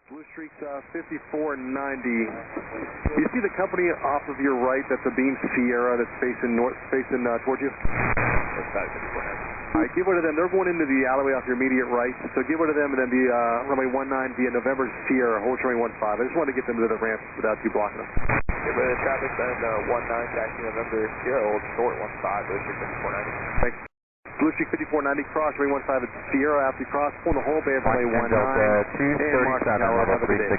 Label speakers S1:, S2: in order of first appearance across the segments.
S1: Blue Streak's 5490. You see the company off of your right, that's a Beam Sierra that's facing towards you?
S2: That's about 5490.
S1: All right, give way to them. They're going into the alleyway off your immediate right, so give way to them and then be runway 19 via November Sierra, hold runway 15. I just wanted to get them to the ramp without you blocking them.
S2: Give way to the traffic, then 19 taxi November Sierra, hold short 15, Blue Streak 5490.
S1: Thanks. Blue Streak 5490, cross runway 15 at Sierra. After you cross, pull in the whole bay of runway 19.
S3: And Mark
S1: Tower, have a good day.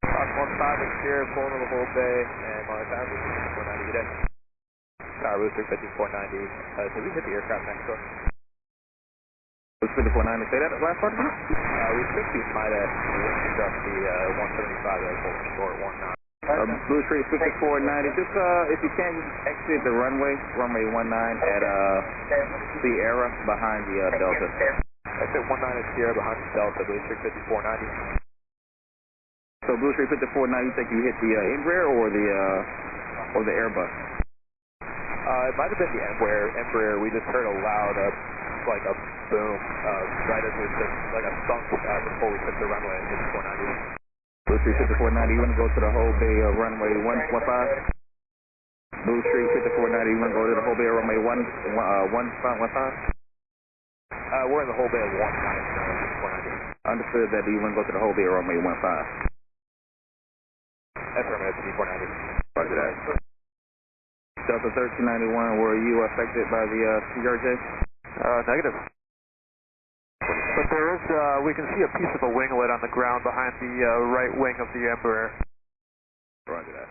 S2: Cross 15 at Sierra, pull into the whole bay, and Mark Tower, Blue Streak 5490, good day. Tower, Blue Streak 5490, did we hit the aircraft next door?
S3: Blue Streak 5490, say that last part again?
S2: We think we might have struck the 175 that was holding short 19.
S3: Blue Streak 5490, just if you can, just exit the runway 19 at Sierra behind the Delta.
S2: Exit 19 at Sierra behind the Delta, Blue Streak 5490.
S3: So Blue Streak 5490, you think you hit the Embraer or the Airbus?
S2: It might have been the Embraer. We just heard a loud, like a boom, right as we took, like a thunk before we took the runway at 5490.
S3: Blue Streak 5490, you want to go to the whole bay runway 115? Blue Streak 5490, you want to go to the whole bay runway 15?
S2: We're in the whole bay of 19, 5490.
S3: Understood that you want to go to the whole bay runway 15.
S2: That's runway 5490.
S3: Roger that. Delta 1391, were you affected by the CRJ?
S2: Negative. But there is, we can see a piece of a winglet on the ground behind the right wing of the Embraer.
S3: Roger that.